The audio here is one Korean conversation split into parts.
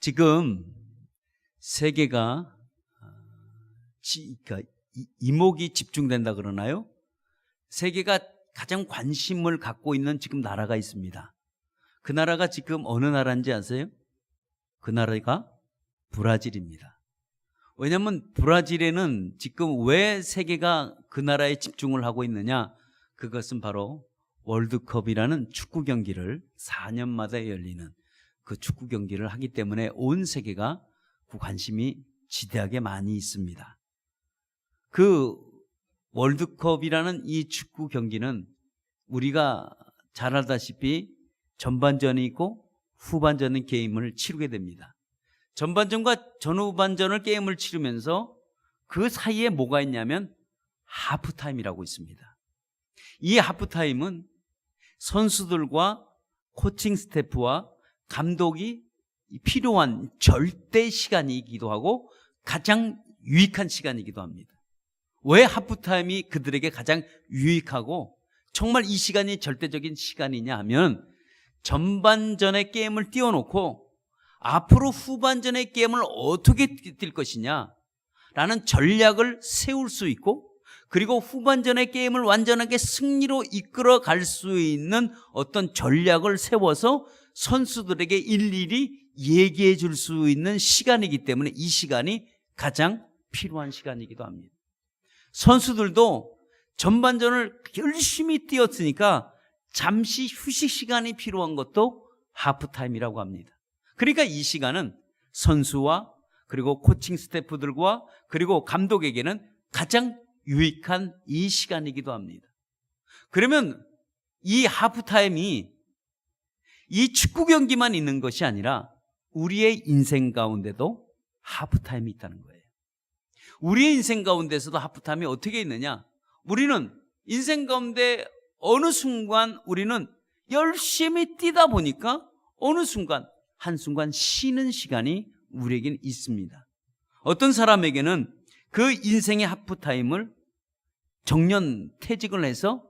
지금 세계가 그러니까 이목이 집중된다 그러나요? 세계가 가장 관심을 갖고 있는 지금 나라가 있습니다. 그 나라가 지금 어느 나라인지 아세요? 그 나라가 브라질입니다. 왜냐하면 브라질에는 지금 왜 세계가 그 나라에 집중을 하고 있느냐? 그것은 바로 월드컵이라는 축구 경기를 4년마다 열리는 그 축구 경기를 하기 때문에 온 세계가 그 관심이 지대하게 많이 있습니다. 그 월드컵이라는 이 축구 경기는 우리가 잘 알다시피 전반전이 있고 후반전은 게임을 치르게 됩니다. 전반전과 전후반전을 게임을 치르면서 그 사이에 뭐가 있냐면 하프타임이라고 있습니다. 이 하프타임은 선수들과 코칭 스태프와 감독이 필요한 절대 시간이기도 하고 가장 유익한 시간이기도 합니다. 왜 하프타임이 그들에게 가장 유익하고 정말 이 시간이 절대적인 시간이냐 하면 전반전의 게임을 띄워놓고 앞으로 후반전의 게임을 어떻게 뛸 것이냐 라는 전략을 세울 수 있고, 그리고 후반전의 게임을 완전하게 승리로 이끌어 갈 수 있는 어떤 전략을 세워서 선수들에게 일일이 얘기해 줄 수 있는 시간이기 때문에 이 시간이 가장 필요한 시간이기도 합니다. 선수들도 전반전을 열심히 뛰었으니까 잠시 휴식 시간이 필요한 것도 하프타임이라고 합니다. 그러니까 이 시간은 선수와 그리고 코칭 스태프들과 그리고 감독에게는 가장 유익한 이 시간이기도 합니다. 그러면 이 하프타임이 이 축구 경기만 있는 것이 아니라 우리의 인생 가운데도 하프타임이 있다는 거예요. 우리의 인생 가운데서도 하프타임이 어떻게 있느냐? 우리는 인생 가운데 어느 순간 우리는 열심히 뛰다 보니까 어느 순간 한순간 쉬는 시간이 우리에게는 있습니다. 어떤 사람에게는 그 인생의 하프타임을 정년 퇴직을 해서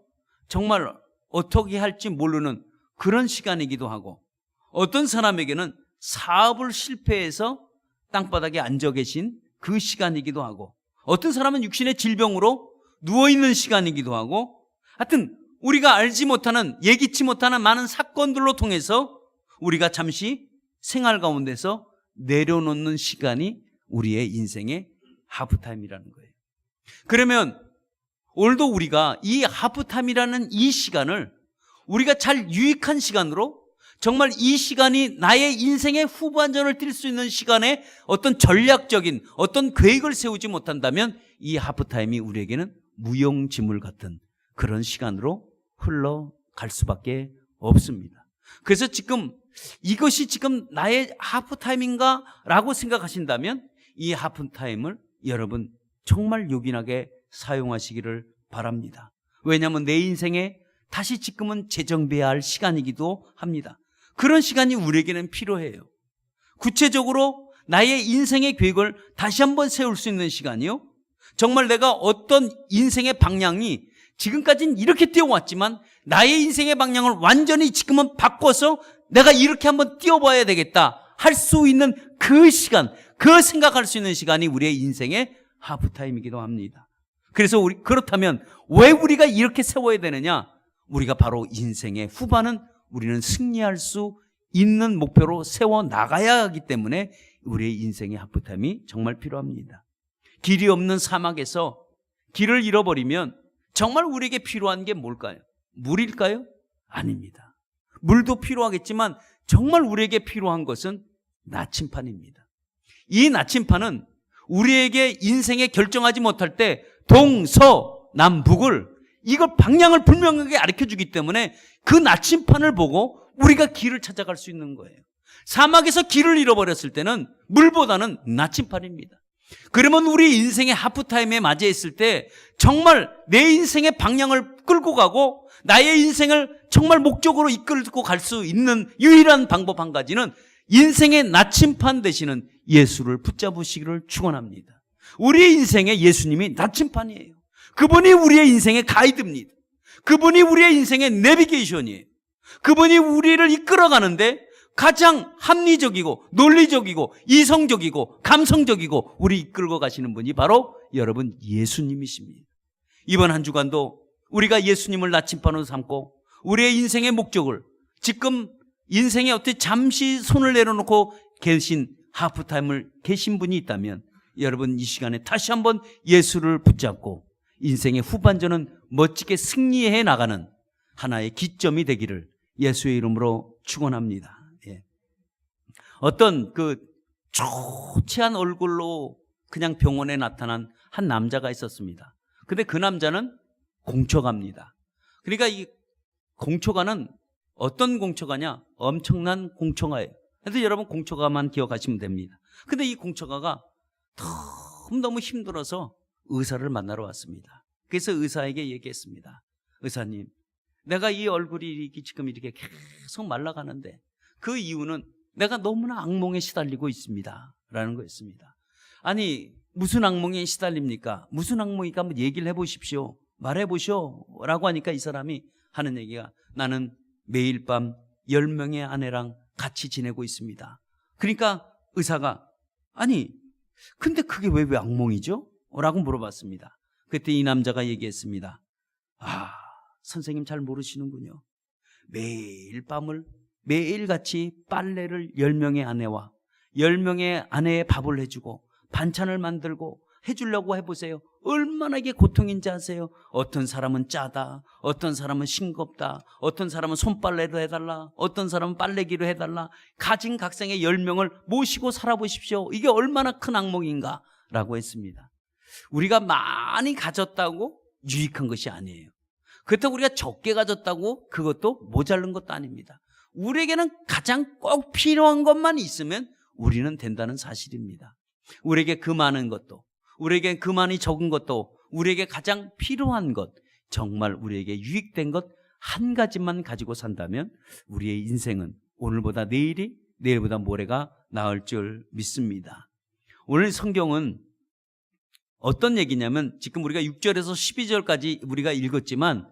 정말 어떻게 할지 모르는 그런 시간이기도 하고, 어떤 사람에게는 사업을 실패해서 땅바닥에 앉아 계신 그 시간이기도 하고, 어떤 사람은 육신의 질병으로 누워있는 시간이기도 하고, 하여튼 우리가 알지 못하는, 예기치 못하는 많은 사건들로 통해서 우리가 잠시 생활 가운데서 내려놓는 시간이 우리의 인생의 하프타임이라는 거예요. 그러면 오늘도 우리가 이 하프타임이라는 이 시간을 우리가 잘 유익한 시간으로, 정말 이 시간이 나의 인생의 후반전을 뛸 수 있는 시간에 어떤 전략적인 어떤 계획을 세우지 못한다면 이 하프타임이 우리에게는 무용지물 같은 그런 시간으로 흘러갈 수밖에 없습니다. 그래서 지금 이것이 지금 나의 하프타임인가? 라고 생각하신다면 이 하프타임을 여러분 정말 요긴하게 사용하시기를 바랍니다. 왜냐하면 내 인생에 다시 지금은 재정비해야 할 시간이기도 합니다. 그런 시간이 우리에게는 필요해요. 구체적으로 나의 인생의 계획을 다시 한번 세울 수 있는 시간이요, 정말 내가 어떤 인생의 방향이 지금까지는 이렇게 뛰어왔지만 나의 인생의 방향을 완전히 지금은 바꿔서 내가 이렇게 한번 뛰어봐야 되겠다 할 수 있는 그 시간, 그 생각할 수 있는 시간이 우리의 인생의 하프타임이기도 합니다. 그래서 그렇다면 왜 우리가 이렇게 세워야 되느냐? 우리가 바로 인생의 후반은 우리는 승리할 수 있는 목표로 세워 나가야 하기 때문에 우리의 인생의 하프타임이 정말 필요합니다. 길이 없는 사막에서 길을 잃어버리면 정말 우리에게 필요한 게 뭘까요? 물일까요? 아닙니다. 물도 필요하겠지만 정말 우리에게 필요한 것은 나침판입니다. 이 나침판은 우리에게 인생에 결정하지 못할 때 동서남북을 이걸 방향을 분명하게 가르쳐주기 때문에 그 나침판을 보고 우리가 길을 찾아갈 수 있는 거예요. 사막에서 길을 잃어버렸을 때는 물보다는 나침판입니다. 그러면 우리 인생의 하프타임에 맞이했을 때 정말 내 인생의 방향을 끌고 가고 나의 인생을 정말 목적으로 이끌고 갈 수 있는 유일한 방법 한 가지는 인생의 나침판 되시는 예수를 붙잡으시기를 축원합니다. 우리의 인생에 예수님이 나침판이에요. 그분이 우리의 인생의 가이드입니다. 그분이 우리의 인생의 내비게이션이에요. 그분이 우리를 이끌어가는데 가장 합리적이고 논리적이고 이성적이고 감성적이고 우리 이끌고 가시는 분이 바로 여러분 예수님이십니다. 이번 한 주간도 우리가 예수님을 나침반으로 삼고 우리의 인생의 목적을 지금 인생에 어떻게 잠시 손을 내려놓고 계신 하프타임을 계신 분이 있다면 여러분 이 시간에 다시 한번 예수를 붙잡고 인생의 후반전은 멋지게 승리해 나가는 하나의 기점이 되기를 예수의 이름으로 축원합니다. 예. 어떤 그 초췌한 얼굴로 그냥 병원에 나타난 한 남자가 있었습니다. 근데 그 남자는 공초가입니다. 그러니까 이 공초가는 어떤 공초가냐? 엄청난 공초가예요. 그래서 여러분 공초가만 기억하시면 됩니다. 근데 이 공초가가 너무 힘들어서 의사를 만나러 왔습니다. 그래서 의사에게 얘기했습니다. 의사님, 내가 이 얼굴이 지금 이렇게 계속 말라가는데 그 이유는 내가 너무나 악몽에 시달리고 있습니다. 라는 거였습니다. 아니, 무슨 악몽에 시달립니까? 무슨 악몽이니까 한번 얘기를 해보십시오. 말해보시오. 라고 하니까 이 사람이 하는 얘기가 나는 매일 밤 10명의 아내랑 같이 지내고 있습니다. 그러니까 의사가 아니, 근데 그게 왜 악몽이죠? 라고 물어봤습니다. 그때 이 남자가 얘기했습니다. 아, 선생님 잘 모르시는군요. 매일 밤을 매일같이 빨래를 10명의 아내와 10명의 아내의 밥을 해주고 반찬을 만들고 해주려고 해보세요. 얼마나 이게 고통인지 아세요? 어떤 사람은 짜다, 어떤 사람은 싱겁다, 어떤 사람은 손빨래로 해달라, 어떤 사람은 빨래기로 해달라. 가진각생의 10명을 모시고 살아보십시오. 이게 얼마나 큰 악몽인가 라고 했습니다. 우리가 많이 가졌다고 유익한 것이 아니에요. 그렇다고 우리가 적게 가졌다고 그것도 모자른 것도 아닙니다. 우리에게는 가장 꼭 필요한 것만 있으면 우리는 된다는 사실입니다. 우리에게 그 많은 것도, 우리에게 그 많이 적은 것도, 우리에게 가장 필요한 것, 정말 우리에게 유익된 것 한 가지만 가지고 산다면 우리의 인생은 오늘보다 내일이, 내일보다 모레가 나을 줄 믿습니다. 오늘 성경은 어떤 얘기냐면 지금 우리가 6절에서 12절까지 우리가 읽었지만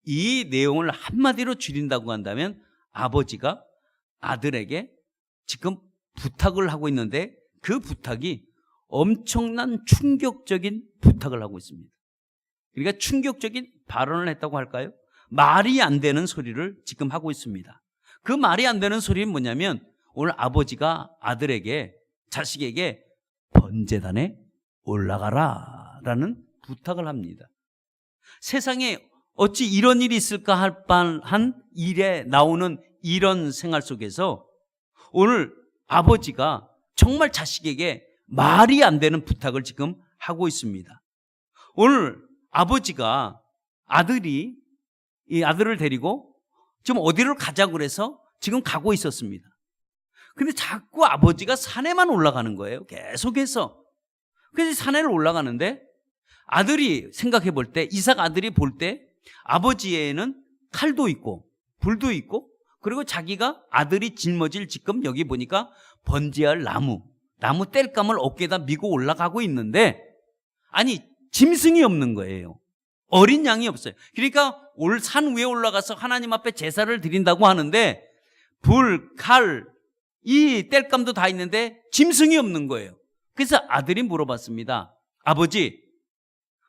이 내용을 한마디로 줄인다고 한다면 아버지가 아들에게 지금 부탁을 하고 있는데 그 부탁이 엄청난 충격적인 부탁을 하고 있습니다. 그러니까 충격적인 발언을 했다고 할까요? 말이 안 되는 소리를 지금 하고 있습니다. 그 말이 안 되는 소리는 뭐냐면 오늘 아버지가 아들에게, 자식에게 번제단에 올라가라 라는 부탁을 합니다. 세상에 어찌 이런 일이 있을까 할 뻔한 일에 나오는 이런 생활 속에서 오늘 아버지가 정말 자식에게 말이 안 되는 부탁을 지금 하고 있습니다. 오늘 아버지가 이 아들을 데리고 지금 어디를 가자고 그래서 지금 가고 있었습니다. 근데 자꾸 아버지가 산에만 올라가는 거예요. 계속해서. 그래서 산에를 올라가는데 아들이 생각해 볼 때, 이삭 아들이 볼 때 아버지에는 칼도 있고 불도 있고 그리고 자기가 아들이 짊어질 지금 여기 보니까 번제할 나무 땔감을 어깨에다 미고 올라가고 있는데 아니 짐승이 없는 거예요. 어린 양이 없어요. 그러니까 산 위에 올라가서 하나님 앞에 제사를 드린다고 하는데 불, 칼, 이 땔감도 다 있는데 짐승이 없는 거예요. 그래서 아들이 물어봤습니다. 아버지,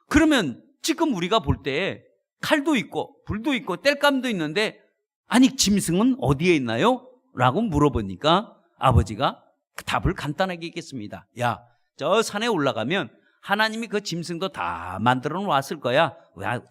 그러면 지금 우리가 볼 때 칼도 있고 불도 있고 땔감도 있는데 아니 짐승은 어디에 있나요? 라고 물어보니까 아버지가 답을 간단하게 얘기했습니다. 야, 저 산에 올라가면 하나님이 그 짐승도 다 만들어 놓았을 거야.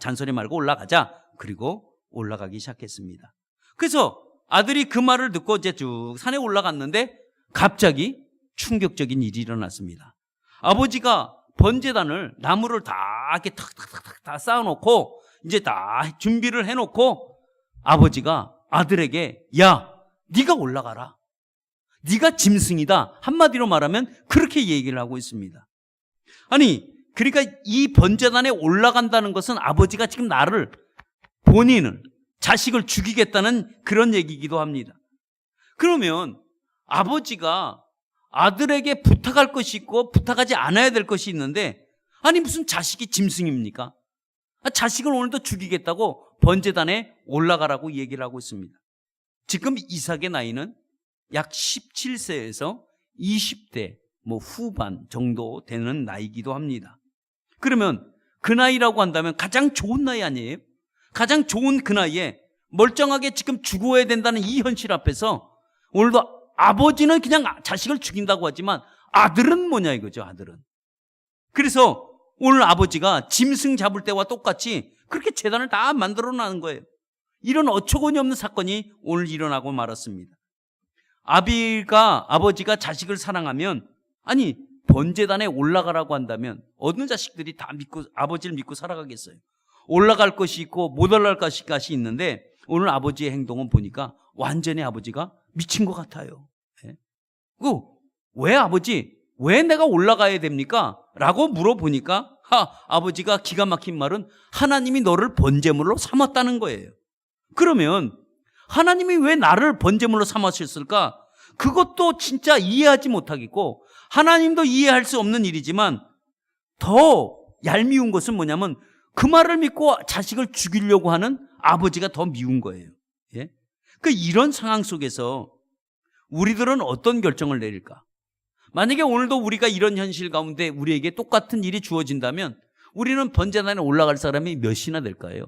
잔소리 말고 올라가자. 그리고 올라가기 시작했습니다. 그래서 아들이 그 말을 듣고 이제 쭉 산에 올라갔는데 갑자기 충격적인 일이 일어났습니다. 아버지가 번제단을 나무를 다 이렇게 탁탁탁탁 다 쌓아놓고 이제 다 준비를 해놓고 아버지가 아들에게 야, 네가 올라가라. 네가 짐승이다. 한마디로 말하면 그렇게 얘기를 하고 있습니다. 아니, 그러니까 이 번제단에 올라간다는 것은 아버지가 지금 본인을, 자식을 죽이겠다는 그런 얘기이기도 합니다. 그러면 아버지가 아들에게 부탁할 것이 있고 부탁하지 않아야 될 것이 있는데 아니 무슨 자식이 짐승입니까? 자식을 오늘도 죽이겠다고 번제단에 올라가라고 얘기를 하고 있습니다. 지금 이삭의 나이는 약 17세에서 20대 후반 정도 되는 나이기도 합니다. 그러면 그 나이라고 한다면 가장 좋은 나이 아니에요? 가장 좋은 그 나이에 멀쩡하게 지금 죽어야 된다는 이 현실 앞에서 오늘도 아버지는 그냥 자식을 죽인다고 하지만 아들은 뭐냐 이거죠, 아들은. 그래서 오늘 아버지가 짐승 잡을 때와 똑같이 그렇게 재단을 다 만들어 놔는 거예요. 이런 어처구니 없는 사건이 오늘 일어나고 말았습니다. 아버지가 자식을 사랑하면, 아니 번제단에 올라가라고 한다면 어느 자식들이 다 아버지를 믿고 살아가겠어요? 올라갈 것이 있고 못 올라갈 것이 있는데 오늘 아버지의 행동은 보니까 완전히 아버지가 미친 것 같아요. 왜 아버지? 왜 내가 올라가야 됩니까? 라고 물어보니까 아버지가 기가 막힌 말은 하나님이 너를 번제물로 삼았다는 거예요. 그러면 하나님이 왜 나를 번제물로 삼으셨을까? 그것도 진짜 이해하지 못하겠고 하나님도 이해할 수 없는 일이지만 더 얄미운 것은 뭐냐면 그 말을 믿고 자식을 죽이려고 하는 아버지가 더 미운 거예요. 예? 이런 상황 속에서 우리들은 어떤 결정을 내릴까? 만약에 오늘도 우리가 이런 현실 가운데 우리에게 똑같은 일이 주어진다면 우리는 번제단에 올라갈 사람이 몇이나 될까요?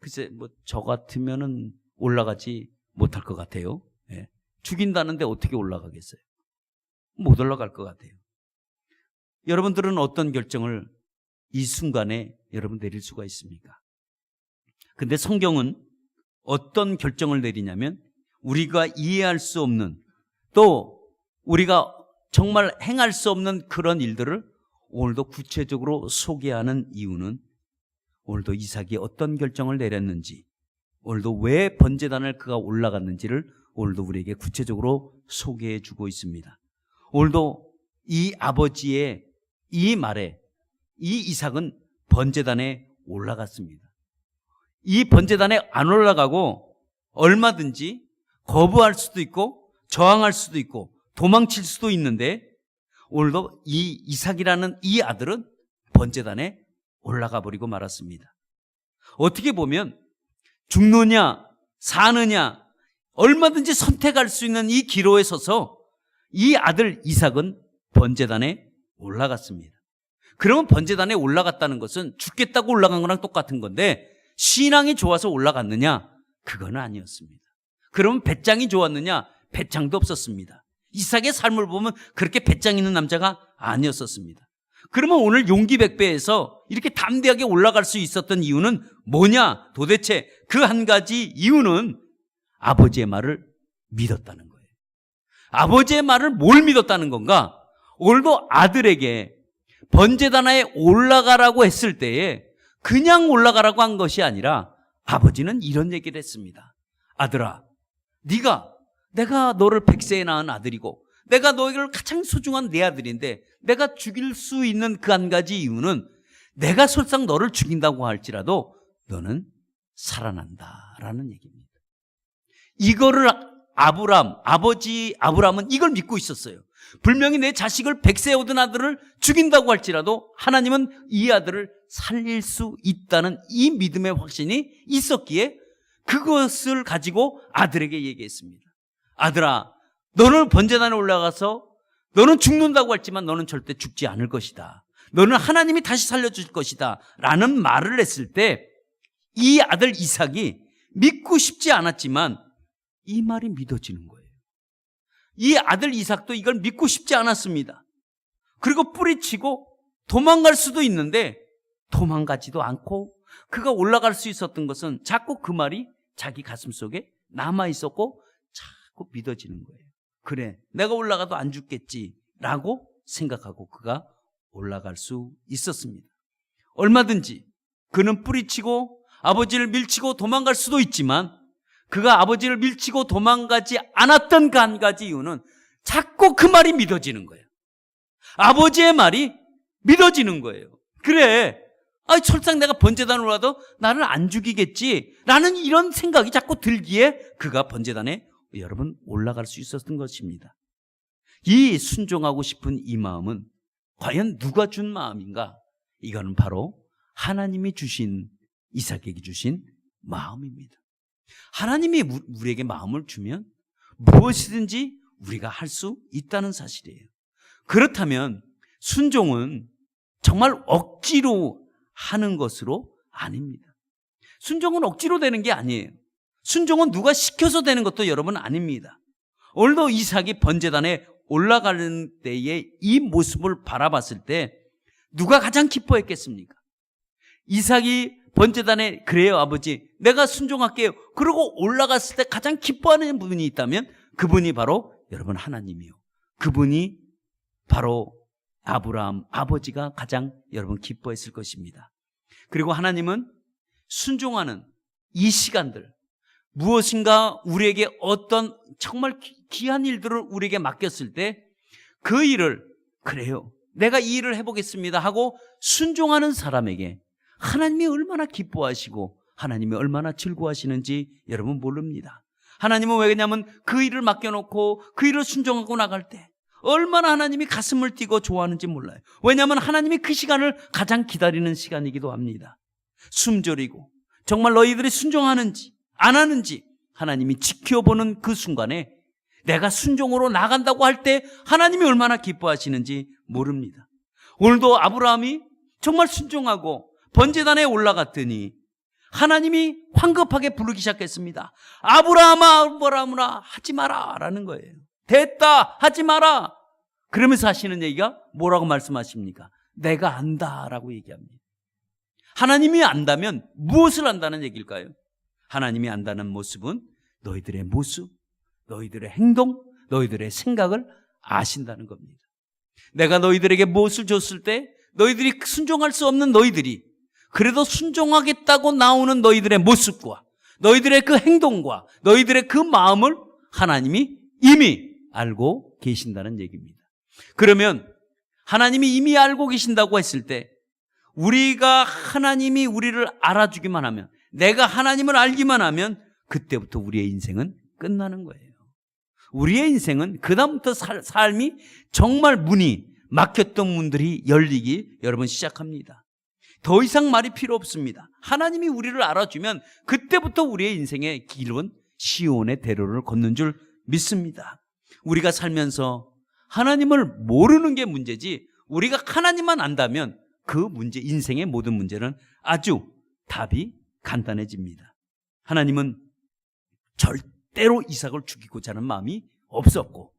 글쎄, 저 같으면은 올라가지 못할 것 같아요. 예. 죽인다는데 어떻게 올라가겠어요? 못 올라갈 것 같아요. 여러분들은 어떤 결정을 이 순간에 여러분 내릴 수가 있습니까? 근데 성경은 어떤 결정을 내리냐면 우리가 이해할 수 없는, 또 우리가 정말 행할 수 없는 그런 일들을 오늘도 구체적으로 소개하는 이유는 오늘도 이삭이 어떤 결정을 내렸는지, 오늘도 왜 번제단을 그가 올라갔는지를 오늘도 우리에게 구체적으로 소개해 주고 있습니다. 오늘도 이 아버지의 이 말에 이 이삭은 번제단에 올라갔습니다. 이 번제단에 안 올라가고 얼마든지 거부할 수도 있고 저항할 수도 있고 도망칠 수도 있는데 오늘도 이 이삭이라는 이 아들은 번제단에 올라가 버리고 말았습니다. 어떻게 보면 죽느냐 사느냐 얼마든지 선택할 수 있는 이 기로에 서서 이 아들 이삭은 번제단에 올라갔습니다. 그러면 번제단에 올라갔다는 것은 죽겠다고 올라간 거랑 똑같은 건데 신앙이 좋아서 올라갔느냐? 그건 아니었습니다. 그러면 배짱이 좋았느냐? 배짱도 없었습니다. 이삭의 삶을 보면 그렇게 배짱 있는 남자가 아니었었습니다. 그러면 오늘 용기 백배에서 이렇게 담대하게 올라갈 수 있었던 이유는 뭐냐? 도대체 그 한 가지 이유는 아버지의 말을 믿었다는 거예요. 아버지의 말을 뭘 믿었다는 건가? 오늘도 아들에게 번제단에 올라가라고 했을 때에 그냥 올라가라고 한 것이 아니라 아버지는 이런 얘기를 했습니다. 아들아, 내가 너를 100세에 낳은 아들이고 내가 너희를 가장 소중한 내 아들인데 내가 죽일 수 있는 그 한 가지 이유는 내가 설상 너를 죽인다고 할지라도 너는 살아난다라는 얘기입니다. 이거를 아버지 아브라함은 이걸 믿고 있었어요. 분명히 내 자식을 100세에 얻은 아들을 죽인다고 할지라도 하나님은 이 아들을 살릴 수 있다는 이 믿음의 확신이 있었기에 그것을 가지고 아들에게 얘기했습니다. 아들아, 너는 번제단에 올라가서 너는 죽는다고 했지만 너는 절대 죽지 않을 것이다. 너는 하나님이 다시 살려줄 것이다 라는 말을 했을 때 이 아들 이삭이 믿고 싶지 않았지만 이 말이 믿어지는 거예요. 이 아들 이삭도 이걸 믿고 싶지 않았습니다. 그리고 뿌리치고 도망갈 수도 있는데 도망가지도 않고 그가 올라갈 수 있었던 것은 자꾸 그 말이 자기 가슴 속에 남아있었고 자꾸 믿어지는 거예요. 그래, 내가 올라가도 안 죽겠지라고 생각하고 그가 올라갈 수 있었습니다. 얼마든지 그는 뿌리치고 아버지를 밀치고 도망갈 수도 있지만 그가 아버지를 밀치고 도망가지 않았던 그 한 가지 이유는 자꾸 그 말이 믿어지는 거예요. 아버지의 말이 믿어지는 거예요. 그래, 설상 내가 번제단으로 와도 나를 안 죽이겠지라는 이런 생각이 자꾸 들기에 그가 번제단에 여러분 올라갈 수 있었던 것입니다. 이 순종하고 싶은 이 마음은 과연 누가 준 마음인가? 이거는 바로 하나님이 주신, 이삭에게 주신 마음입니다. 하나님이 우리에게 마음을 주면 무엇이든지 우리가 할 수 있다는 사실이에요. 그렇다면 순종은 정말 억지로 하는 것으로 아닙니다. 순종은 억지로 되는 게 아니에요. 순종은 누가 시켜서 되는 것도 여러분 아닙니다. 오늘도 이삭이 번제단에 올라가는 때에 이 모습을 바라봤을 때 누가 가장 기뻐했겠습니까? 이삭이 번제단에 그래요 아버지 내가 순종할게요 그러고 올라갔을 때 가장 기뻐하는 분이 있다면 그분이 바로 여러분 하나님이요. 그분이 바로 아브라함 아버지가 가장 여러분 기뻐했을 것입니다. 그리고 하나님은 순종하는 이 시간들 무엇인가 우리에게 어떤 정말 귀한 일들을 우리에게 맡겼을 때 그 일을 그래요 내가 이 일을 해보겠습니다 하고 순종하는 사람에게 하나님이 얼마나 기뻐하시고 하나님이 얼마나 즐거워하시는지 여러분 모릅니다. 하나님은 왜냐면 그 일을 맡겨놓고 그 일을 순종하고 나갈 때 얼마나 하나님이 가슴을 뛰고 좋아하는지 몰라요. 왜냐하면 하나님이 그 시간을 가장 기다리는 시간이기도 합니다. 숨저리고 정말 너희들이 순종하는지 안 하는지 하나님이 지켜보는 그 순간에 내가 순종으로 나간다고 할 때 하나님이 얼마나 기뻐하시는지 모릅니다. 오늘도 아브라함이 정말 순종하고 번제단에 올라갔더니 하나님이 황급하게 부르기 시작했습니다. 아브라함아 아브라함아 하지 마라 라는 거예요. 됐다 하지 마라. 그러면서 하시는 얘기가 뭐라고 말씀하십니까? 내가 안다라고 얘기합니다. 하나님이 안다면 무엇을 안다는 얘기일까요? 하나님이 안다는 모습은 너희들의 모습, 너희들의 행동, 너희들의 생각을 아신다는 겁니다. 내가 너희들에게 무엇을 줬을 때 너희들이 순종할 수 없는 너희들이 그래도 순종하겠다고 나오는 너희들의 모습과 너희들의 그 행동과 너희들의 그 마음을 하나님이 이미 알고 계신다는 얘기입니다. 그러면 하나님이 이미 알고 계신다고 했을 때 우리가 하나님이 우리를 알아주기만 하면 내가 하나님을 알기만 하면 그때부터 우리의 인생은 끝나는 거예요. 우리의 인생은 그다음부터 삶이 정말 문이 막혔던 문들이 열리기 여러분 시작합니다. 더 이상 말이 필요 없습니다. 하나님이 우리를 알아주면 그때부터 우리의 인생의 길은 시온의 대로를 걷는 줄 믿습니다. 우리가 살면서 하나님을 모르는 게 문제지 우리가 하나님만 안다면 그 문제, 인생의 모든 문제는 아주 답이 간단해집니다. 하나님은 절대로 이삭을 죽이고자 하는 마음이 없었고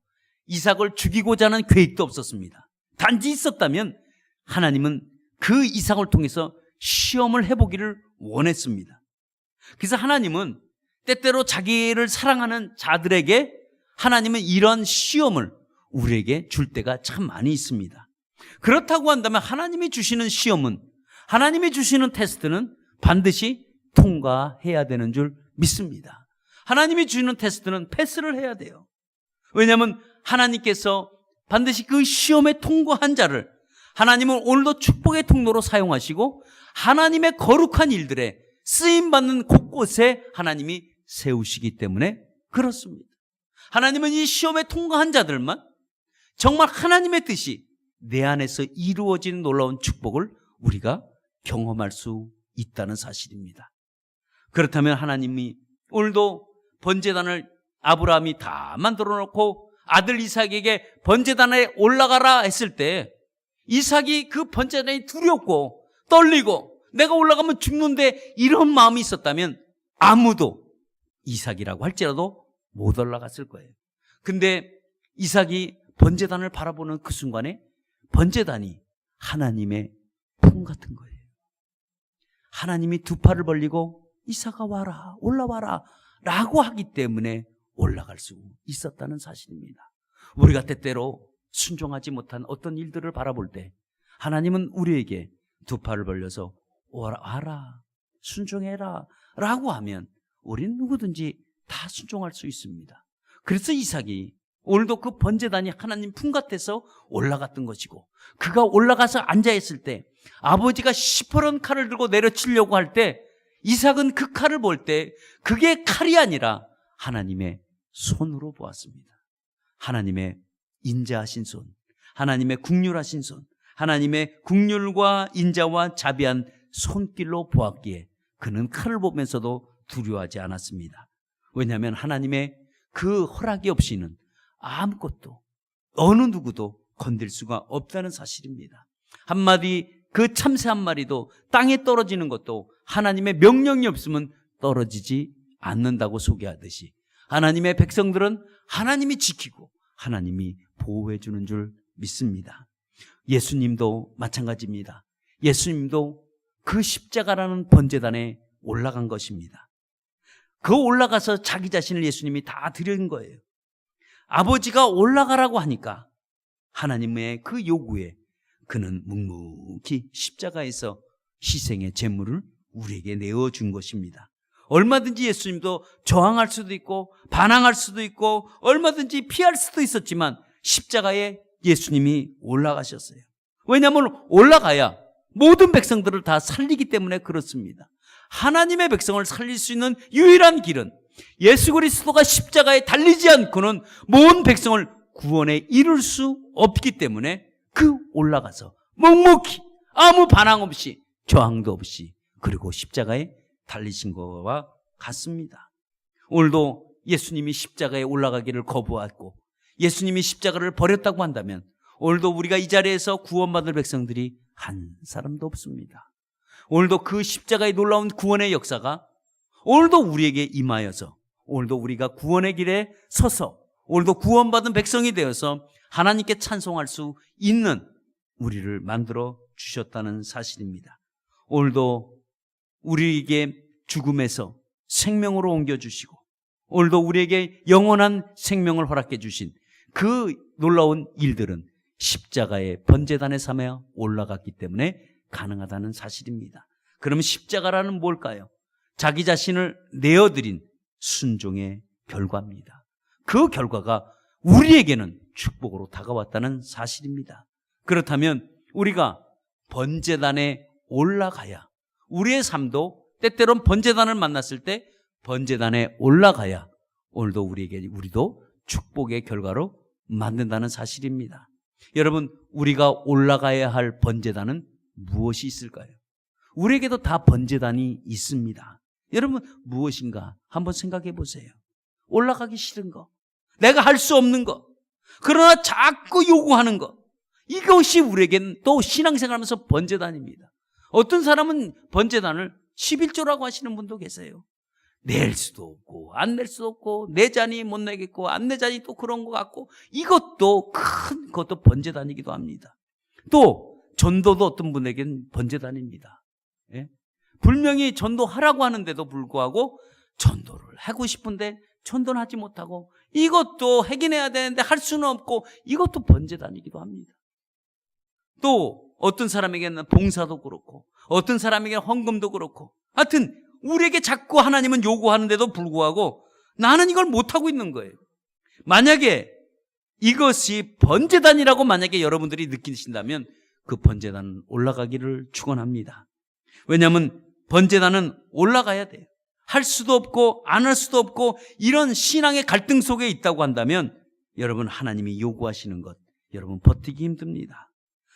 이삭을 죽이고자 하는 계획도 없었습니다. 단지 있었다면 하나님은 그 이삭을 통해서 시험을 해보기를 원했습니다. 그래서 하나님은 때때로 자기를 사랑하는 자들에게 하나님은 이런 시험을 우리에게 줄 때가 참 많이 있습니다. 그렇다고 한다면 하나님이 주시는 시험은 하나님이 주시는 테스트는 반드시 통과해야 되는 줄 믿습니다. 하나님이 주시는 테스트는 패스를 해야 돼요. 왜냐하면 하나님께서 반드시 그 시험에 통과한 자를 하나님은 오늘도 축복의 통로로 사용하시고 하나님의 거룩한 일들에 쓰임받는 곳곳에 하나님이 세우시기 때문에 그렇습니다. 하나님은 이 시험에 통과한 자들만 정말 하나님의 뜻이 내 안에서 이루어지는 놀라운 축복을 우리가 경험할 수 있다는 사실입니다. 그렇다면 하나님이 오늘도 번제단을 아브라함이 다 만들어 놓고 아들 이삭에게 번제단에 올라가라 했을 때 이삭이 그 번제단이 두렵고 떨리고 내가 올라가면 죽는데 이런 마음이 있었다면 아무도 이삭이라고 할지라도 못 올라갔을 거예요. 근데 이삭이 번제단을 바라보는 그 순간에 번제단이 하나님의 품 같은 거예요. 하나님이 두 팔을 벌리고 이삭아 와라 올라와라 라고 하기 때문에 올라갈 수 있었다는 사실입니다. 우리가 때때로 순종하지 못한 어떤 일들을 바라볼 때 하나님은 우리에게 두 팔을 벌려서 와라 순종해라 라고 하면 우리는 누구든지 다 순종할 수 있습니다. 그래서 이삭이 오늘도 그 번제단이 하나님 품 같아서 올라갔던 것이고 그가 올라가서 앉아있을 때 아버지가 시퍼런 칼을 들고 내려치려고 할 때 이삭은 그 칼을 볼 때 그게 칼이 아니라 하나님의 손으로 보았습니다. 하나님의 인자하신 손, 하나님의 국률하신 손, 하나님의 국률과 인자와 자비한 손길로 보았기에 그는 칼을 보면서도 두려워하지 않았습니다. 왜냐하면 하나님의 그 허락이 없이는 아무것도 어느 누구도 건들 수가 없다는 사실입니다. 한마디 그 참새 한 마리도 땅에 떨어지는 것도 하나님의 명령이 없으면 떨어지지 않는다고 소개하듯이 하나님의 백성들은 하나님이 지키고 하나님이 보호해 주는 줄 믿습니다. 예수님도 마찬가지입니다. 예수님도 그 십자가라는 번제단에 올라간 것입니다. 그 올라가서 자기 자신을 예수님이 다 드린 거예요. 아버지가 올라가라고 하니까 하나님의 그 요구에 그는 묵묵히 십자가에서 희생의 제물을 우리에게 내어준 것입니다. 얼마든지 예수님도 저항할 수도 있고 반항할 수도 있고 얼마든지 피할 수도 있었지만 십자가에 예수님이 올라가셨어요. 왜냐하면 올라가야 모든 백성들을 다 살리기 때문에 그렇습니다. 하나님의 백성을 살릴 수 있는 유일한 길은 예수 그리스도가 십자가에 달리지 않고는 모든 백성을 구원에 이룰 수 없기 때문에 그 올라가서 묵묵히 아무 반항 없이 저항도 없이 그리고 십자가에 달리신 것과 같습니다. 오늘도 예수님이 십자가에 올라가기를 거부하고 예수님이 십자가를 버렸다고 한다면 오늘도 우리가 이 자리에서 구원받을 백성들이 한 사람도 없습니다. 오늘도 그 십자가의 놀라운 구원의 역사가 오늘도 우리에게 임하여서 오늘도 우리가 구원의 길에 서서 오늘도 구원받은 백성이 되어서 하나님께 찬송할 수 있는 우리를 만들어 주셨다는 사실입니다. 오늘도 우리에게 죽음에서 생명으로 옮겨주시고 오늘도 우리에게 영원한 생명을 허락해 주신 그 놀라운 일들은 십자가의 번제단에 삼아 올라갔기 때문에 가능하다는 사실입니다. 그럼 십자가라는 뭘까요? 자기 자신을 내어드린 순종의 결과입니다. 그 결과가 우리에게는 축복으로 다가왔다는 사실입니다. 그렇다면 우리가 번제단에 올라가야 우리의 삶도 때때론 번제단을 만났을 때 번제단에 올라가야 오늘도 우리도 축복의 결과로 만든다는 사실입니다. 여러분, 우리가 올라가야 할 번제단은 무엇이 있을까요? 우리에게도 다 번제단이 있습니다. 여러분, 무엇인가 한번 생각해 보세요. 올라가기 싫은 거, 내가 할 수 없는 거, 그러나 자꾸 요구하는 거, 이것이 우리에게는 또 신앙생활하면서 번제단입니다. 어떤 사람은 번제단을 11조라고 하시는 분도 계세요. 낼 수도 없고 안 낼 수도 없고 내 자니 못 내겠고 안 내 자니 또 그런 것 같고 이것도 큰 그것도 번제단이기도 합니다. 또 전도도 어떤 분에게는 번제단입니다. 예? 분명히 전도하라고 하는데도 불구하고 전도를 하고 싶은데 전도는 하지 못하고 이것도 하긴 해야 되는데 할 수는 없고 이것도 번제단이기도 합니다. 또 어떤 사람에게는 봉사도 그렇고 어떤 사람에게는 헌금도 그렇고 하여튼 우리에게 자꾸 하나님은 요구하는데도 불구하고 나는 이걸 못하고 있는 거예요. 만약에 이것이 번제단이라고 만약에 여러분들이 느끼신다면 그 번제단은 올라가기를 축원합니다. 왜냐하면 번제단은 올라가야 돼요. 할 수도 없고 안 할 수도 없고 이런 신앙의 갈등 속에 있다고 한다면 여러분 하나님이 요구하시는 것 여러분 버티기 힘듭니다.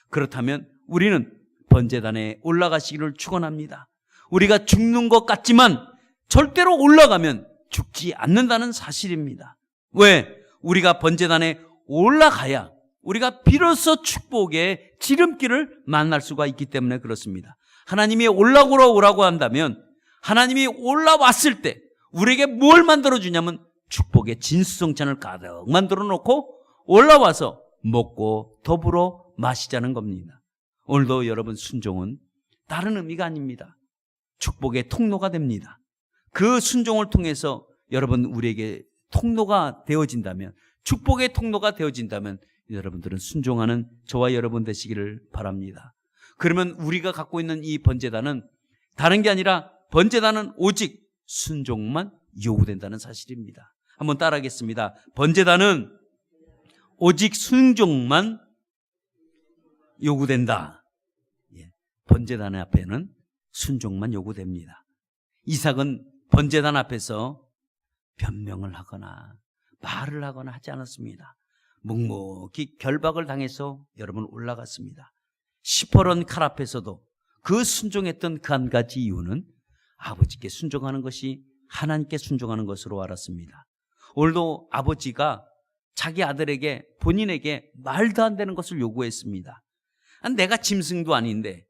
그렇다면 우리는 번제단에 올라가시기를 축원합니다. 우리가 죽는 것 같지만 절대로 올라가면 죽지 않는다는 사실입니다. 왜? 우리가 번제단에 올라가야 우리가 비로소 축복의 지름길을 만날 수가 있기 때문에 그렇습니다. 하나님이 오라고 한다면 하나님이 올라왔을 때 우리에게 뭘 만들어주냐면 축복의 진수성찬을 가득 만들어 놓고 올라와서 먹고 더불어 마시자는 겁니다. 오늘도 여러분 순종은 다른 의미가 아닙니다. 축복의 통로가 됩니다. 그 순종을 통해서 여러분 우리에게 통로가 되어진다면 축복의 통로가 되어진다면 여러분들은 순종하는 저와 여러분 되시기를 바랍니다. 그러면 우리가 갖고 있는 이 번제단은 다른 게 아니라 번제단은 오직 순종만 요구된다는 사실입니다. 한번 따라하겠습니다. 번제단은 오직 순종만 요구된다. 번제단 앞에는 순종만 요구됩니다. 이삭은 번제단 앞에서 변명을 하거나 말을 하거나 하지 않았습니다. 묵묵히 결박을 당해서 여러분 올라갔습니다. 시퍼런 칼 앞에서도 그 순종했던 그 한 가지 이유는 아버지께 순종하는 것이 하나님께 순종하는 것으로 알았습니다. 오늘도 아버지가 자기 아들에게 본인에게 말도 안 되는 것을 요구했습니다. 내가 짐승도 아닌데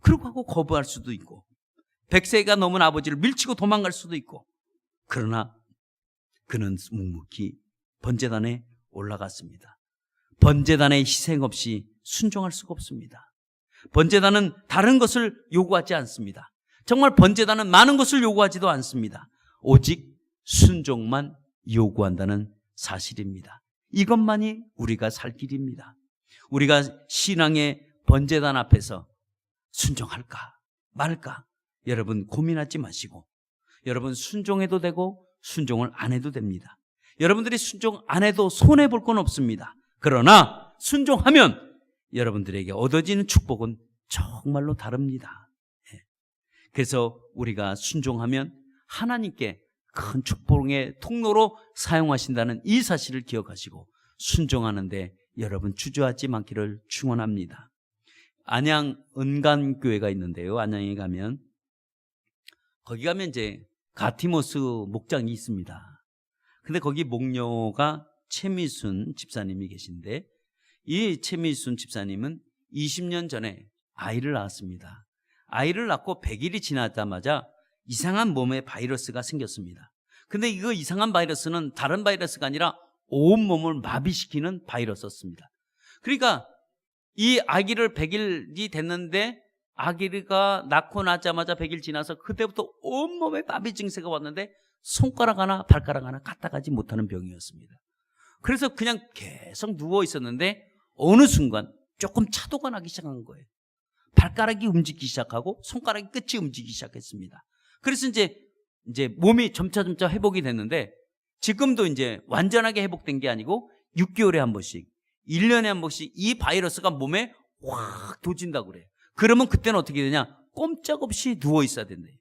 그러고 하고 거부할 수도 있고 100세가 넘은 아버지를 밀치고 도망갈 수도 있고 그러나 그는 묵묵히 번제단에 올라갔습니다. 번제단의 희생 없이 순종할 수가 없습니다. 번제단은 다른 것을 요구하지 않습니다. 정말 번제단은 많은 것을 요구하지도 않습니다. 오직 순종만 요구한다는 사실입니다. 이것만이 우리가 살 길입니다. 우리가 신앙의 번제단 앞에서 순종할까 말까 여러분 고민하지 마시고 여러분 순종해도 되고 순종을 안 해도 됩니다. 여러분들이 순종 안 해도 손해볼 건 없습니다. 그러나 순종하면 여러분들에게 얻어지는 축복은 정말로 다릅니다. 그래서 우리가 순종하면 하나님께 큰 축복의 통로로 사용하신다는 이 사실을 기억하시고 순종하는데 여러분 주저하지 않기를 축원합니다. 안양 은간교회가 있는데요. 안양에 가면 거기 가면 이제 가티모스 목장이 있습니다. 근데 거기 목녀가 최미순 집사님이 계신데 이 최미순 집사님은 20년 전에 아이를 낳았습니다. 아이를 낳고 100일이 지나자마자 이상한 몸에 바이러스가 생겼습니다. 근데 이거 이상한 바이러스는 다른 바이러스가 아니라 온몸을 마비시키는 바이러스였습니다. 그러니까 이 아기를 100일이 됐는데 아기가 낳고 나자마자 100일 지나서 그때부터 온몸에 마비 증세가 왔는데 손가락 하나 발가락 하나 갖다 가지 못하는 병이었습니다. 그래서 그냥 계속 누워 있었는데 어느 순간 조금 차도가 나기 시작한 거예요. 발가락이 움직이기 시작하고 손가락이 끝이 움직이기 시작했습니다. 그래서 이제 몸이 점차 회복이 됐는데 지금도 이제 완전하게 회복된 게 아니고 6개월에 한 번씩 1년에 한 번씩 이 바이러스가 몸에 확 도진다고 그래요. 그러면 그때는 어떻게 되냐? 꼼짝없이 누워 있어야 된대요.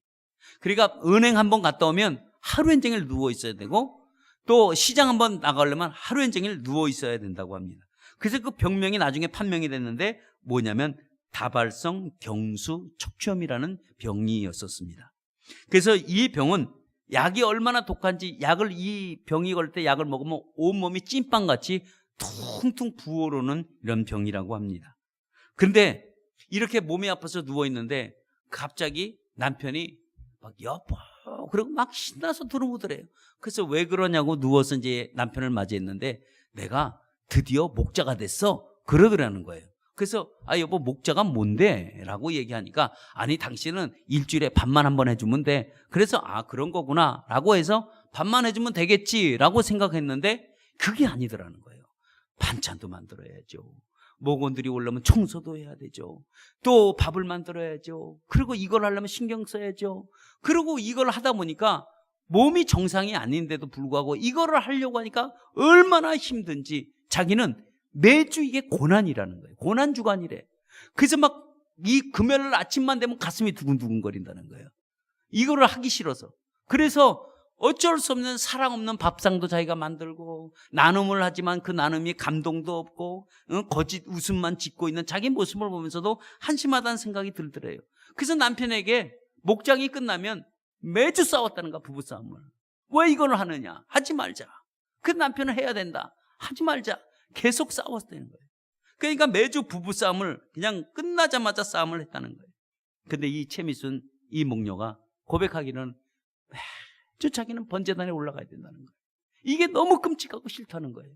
그러니까 은행 한 번 갔다 오면 하루 종일 누워 있어야 되고 또 시장 한 번 나가려면 하루 종일 누워 있어야 된다고 합니다. 그래서 그 병명이 나중에 판명이 됐는데 뭐냐면 다발성 경수 척추염이라는 병이었었습니다. 그래서 이 병은 약이 얼마나 독한지 이 병이 걸 때 약을 먹으면 온몸이 찐빵같이 퉁퉁 부어오르는 이런 병이라고 합니다. 그런데 이렇게 몸이 아파서 누워있는데 갑자기 남편이 막 여보 그러고 막 신나서 들어오더래요. 그래서 왜 그러냐고 누워서 이제 남편을 맞이했는데 내가 드디어 목자가 됐어 그러더라는 거예요. 그래서 여보 목자가 뭔데? 라고 얘기하니까 아니 당신은 일주일에 밥만 한 번 해주면 돼. 그래서 그런 거구나 라고 해서 밥만 해주면 되겠지 라고 생각했는데 그게 아니더라는 거예요. 반찬도 만들어야죠. 목원들이 오려면 청소도 해야 되죠. 또 밥을 만들어야죠. 그리고 이걸 하려면 신경 써야죠. 그리고 이걸 하다 보니까 몸이 정상이 아닌데도 불구하고 이거를 하려고 하니까 얼마나 힘든지 자기는 매주 이게 고난이라는 거예요. 고난주간이래. 그래서 막 이 금요일 아침만 되면 가슴이 두근두근 거린다는 거예요. 이거를 하기 싫어서. 그래서 어쩔 수 없는 사랑 없는 밥상도 자기가 만들고 나눔을 하지만 그 나눔이 감동도 없고 거짓 웃음만 짓고 있는 자기 모습을 보면서도 한심하다는 생각이 들더래요. 그래서 남편에게 목장이 끝나면 매주 싸웠다는 거야. 부부싸움을. 왜 이걸 하느냐? 하지 말자. 그 남편은 해야 된다. 하지 말자. 계속 싸웠다는 거예요. 그러니까 매주 부부싸움을 그냥 끝나자마자 싸움을 했다는 거예요. 근데 이 최미순 이 목녀가 고백하기는 매주 자기는 번제단에 올라가야 된다는 거예요. 이게 너무 끔찍하고 싫다는 거예요.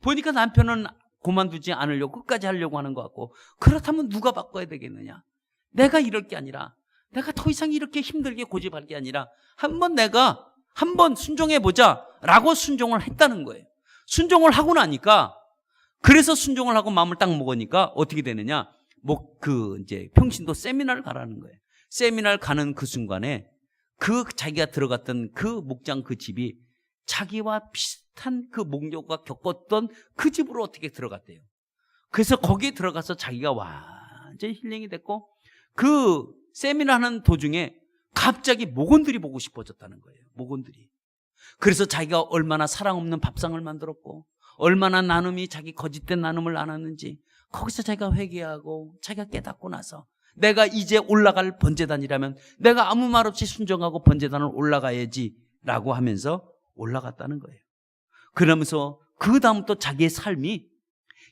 보니까 남편은 그만두지 않으려고 끝까지 하려고 하는 것 같고 그렇다면 누가 바꿔야 되겠느냐? 내가 이럴 게 아니라 내가 더 이상 이렇게 힘들게 고집할 게 아니라 내가 한번 순종해보자 라고 순종을 했다는 거예요. 순종을 하고 나니까 그래서 순종을 하고 마음을 딱 먹으니까 어떻게 되느냐? 이제 평신도 세미나를 가라는 거예요. 세미나를 가는 그 순간에 자기가 들어갔던 그 목장 그 집이 자기와 비슷한 그 목녀가 겪었던 그 집으로 어떻게 들어갔대요. 그래서 거기에 들어가서 자기가 완전히 힐링이 됐고 그 세미나 하는 도중에 갑자기 목원들이 보고 싶어졌다는 거예요. 목원들이. 그래서 자기가 얼마나 사랑 없는 밥상을 만들었고 얼마나 나눔이 자기 거짓된 나눔을 안 하는지 거기서 자기가 회개하고 자기가 깨닫고 나서 내가 이제 올라갈 번제단이라면 내가 아무 말 없이 순종하고 번제단을 올라가야지 라고 하면서 올라갔다는 거예요. 그러면서 그 다음부터 자기의 삶이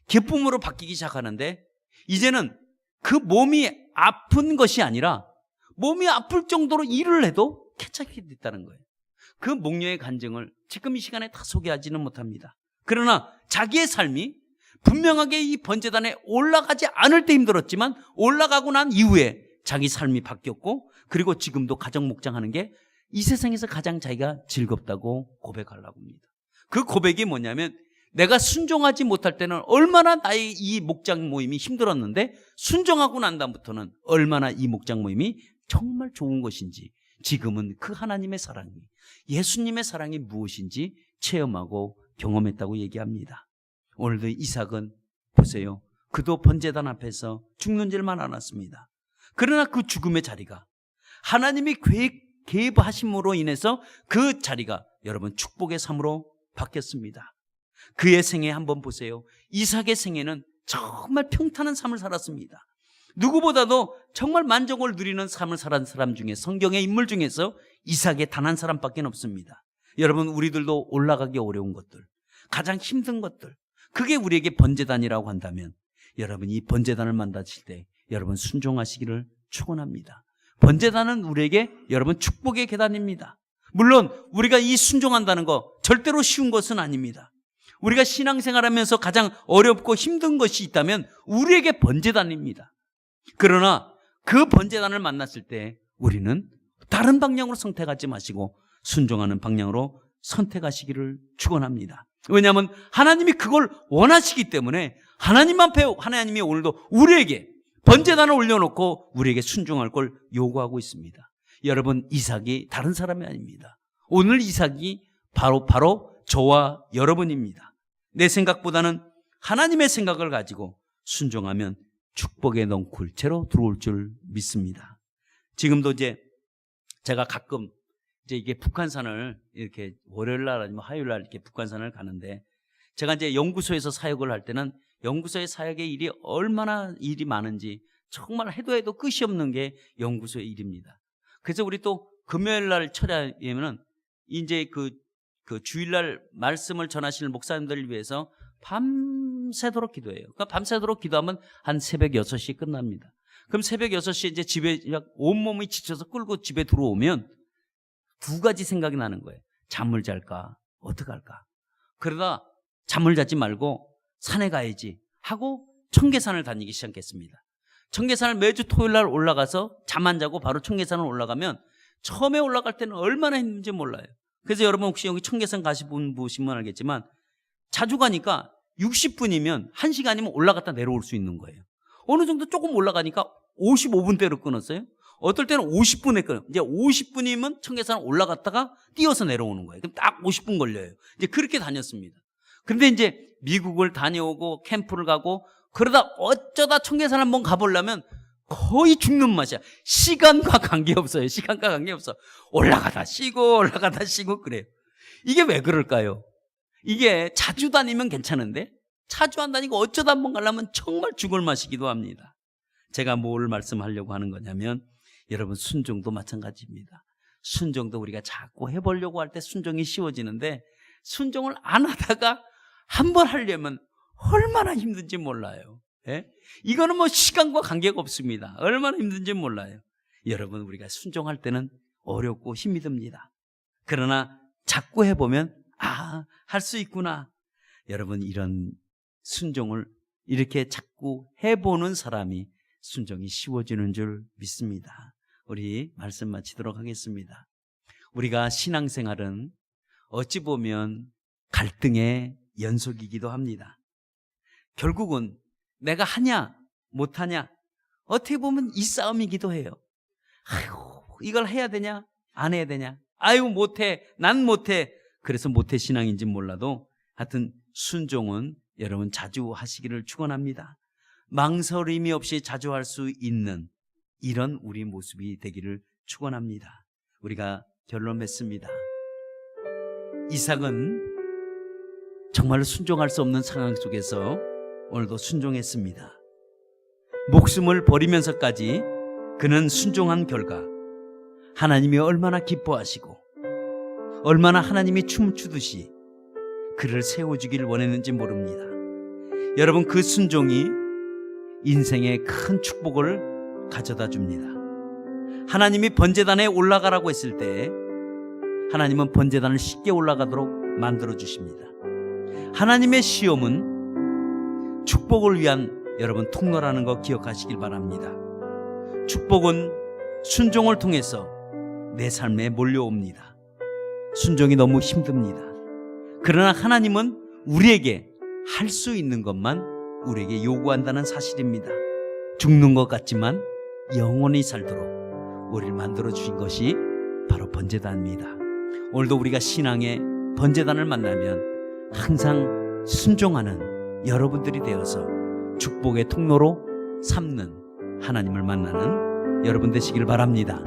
기쁨으로 바뀌기 시작하는데, 이제는 그 몸이 아픈 것이 아니라 몸이 아플 정도로 일을 해도 쾌차게 됐다는 거예요. 그 목녀의 간증을 지금 이 시간에 다 소개하지는 못합니다. 그러나 자기의 삶이 분명하게 이 번제단에 올라가지 않을 때 힘들었지만 올라가고 난 이후에 자기 삶이 바뀌었고, 그리고 지금도 가정 목장하는 게 이 세상에서 가장 자기가 즐겁다고 고백하려고 합니다. 그 고백이 뭐냐면, 내가 순종하지 못할 때는 얼마나 나의 이 목장 모임이 힘들었는데 순종하고 난 다음부터는 얼마나 이 목장 모임이 정말 좋은 것인지, 지금은 그 하나님의 사랑이, 예수님의 사랑이 무엇인지 체험하고 경험했다고 얘기합니다. 오늘도 이삭은 보세요. 그도 번제단 앞에서 죽는 줄만 알았습니다. 그러나 그 죽음의 자리가 하나님이 개입하심으로 인해서 그 자리가 여러분 축복의 삶으로 바뀌었습니다. 그의 생애 한번 보세요. 이삭의 생애는 정말 평탄한 삶을 살았습니다. 누구보다도 정말 만족을 누리는 삶을 살은 사람 중에, 성경의 인물 중에서 이삭의 단 한 사람밖에 없습니다. 여러분, 우리들도 올라가기 어려운 것들, 가장 힘든 것들, 그게 우리에게 번제단이라고 한다면 여러분, 이 번제단을 만나실 때 여러분 순종하시기를 축원합니다. 번제단은 우리에게 여러분 축복의 계단입니다. 물론 우리가 이 순종한다는 거 절대로 쉬운 것은 아닙니다. 우리가 신앙생활하면서 가장 어렵고 힘든 것이 있다면 우리에게 번제단입니다. 그러나 그 번제단을 만났을 때 우리는 다른 방향으로 선택하지 마시고 순종하는 방향으로 선택하시기를 축원합니다. 왜냐하면 하나님이 그걸 원하시기 때문에 하나님 앞에 하나님이 오늘도 우리에게 번제단을 올려놓고 우리에게 순종할 걸 요구하고 있습니다. 여러분, 이삭이 다른 사람이 아닙니다. 오늘 이삭이 바로 저와 여러분입니다. 내 생각보다는 하나님의 생각을 가지고 순종하면 축복의 넝쿨채로 들어올 줄 믿습니다. 지금도 이제 제가 가끔 이제 이게 북한산을 이렇게 월요일날 아니면 화요일날 이렇게 북한산을 가는데, 제가 이제 연구소에서 사역을 할 때는 연구소의 사역의 일이 얼마나 일이 많은지 정말 해도 끝이 없는 게 연구소의 일입니다. 그래서 우리 또 금요일날 철야에는 이제 그 주일날 말씀을 전하시는 목사님들을 위해서 밤새도록 기도해요. 그러니까 밤새도록 기도하면 한 새벽 6시에 끝납니다. 그럼 새벽 6시에 이제 집에 온몸이 지쳐서 끌고 집에 들어오면 두 가지 생각이 나는 거예요. 잠을 잘까? 어떡할까? 그러다 잠을 자지 말고 산에 가야지 하고 청계산을 다니기 시작했습니다. 청계산을 매주 토요일날 올라가서 잠 안 자고 바로 청계산을 올라가면 처음에 올라갈 때는 얼마나 힘든지 몰라요. 그래서 여러분 혹시 여기 청계산 가시분 보시면 알겠지만 자주 가니까 60분이면 1시간이면 올라갔다 내려올 수 있는 거예요. 어느 정도 조금 올라가니까 55분대로 끊었어요. 어떨 때는 50분에 끊어요. 이제 50분이면 청계산 올라갔다가 뛰어서 내려오는 거예요. 그럼 딱 50분 걸려요. 이제 그렇게 다녔습니다. 그런데 이제 미국을 다녀오고 캠프를 가고 그러다 어쩌다 청계산 한번 가보려면 거의 죽는 맛이야. 시간과 관계없어요. 시간과 관계없어. 올라가다 쉬고 그래요. 이게 왜 그럴까요? 이게 자주 다니면 괜찮은데 자주 안 다니고 어쩌다 한번 가려면 정말 죽을 맛이기도 합니다. 제가 뭘 말씀하려고 하는 거냐면 여러분, 순종도 마찬가지입니다. 순종도 우리가 자꾸 해보려고 할 때 순종이 쉬워지는데 순종을 안 하다가 한번 하려면 얼마나 힘든지 몰라요. 예? 이거는 뭐 시간과 관계가 없습니다. 얼마나 힘든지 몰라요. 여러분, 우리가 순종할 때는 어렵고 힘이 듭니다. 그러나 자꾸 해보면 할 수 있구나. 여러분, 이런 순종을 이렇게 자꾸 해보는 사람이 순종이 쉬워지는 줄 믿습니다. 우리 말씀 마치도록 하겠습니다. 우리가 신앙생활은 어찌 보면 갈등의 연속이기도 합니다. 결국은 내가 하냐 못하냐 어떻게 보면 이 싸움이기도 해요. 아이고, 이걸 해야 되냐 안 해야 되냐, 아이고 못해, 난 못해. 그래서 모태 신앙인지 몰라도 하여튼 순종은 여러분 자주 하시기를 축원합니다. 망설임이 없이 자주 할 수 있는 이런 우리 모습이 되기를 축원합니다. 우리가 결론 맺습니다. 이삭은 정말로 순종할 수 없는 상황 속에서 오늘도 순종했습니다. 목숨을 버리면서까지 그는 순종한 결과 하나님이 얼마나 기뻐하시고 얼마나 하나님이 춤추듯이 그를 세워주길 원했는지 모릅니다. 여러분, 그 순종이 인생의 큰 축복을 가져다 줍니다. 하나님이 번제단에 올라가라고 했을 때 하나님은 번제단을 쉽게 올라가도록 만들어 주십니다. 하나님의 시험은 축복을 위한 여러분 통로라는 거 기억하시길 바랍니다. 축복은 순종을 통해서 내 삶에 몰려옵니다. 순종이 너무 힘듭니다. 그러나 하나님은 우리에게 할 수 있는 것만 우리에게 요구한다는 사실입니다. 죽는 것 같지만 영원히 살도록 우리를 만들어 주신 것이 바로 번제단입니다. 오늘도 우리가 신앙의 번제단을 만나면 항상 순종하는 여러분들이 되어서 축복의 통로로 삼는 하나님을 만나는 여러분 되시길 바랍니다.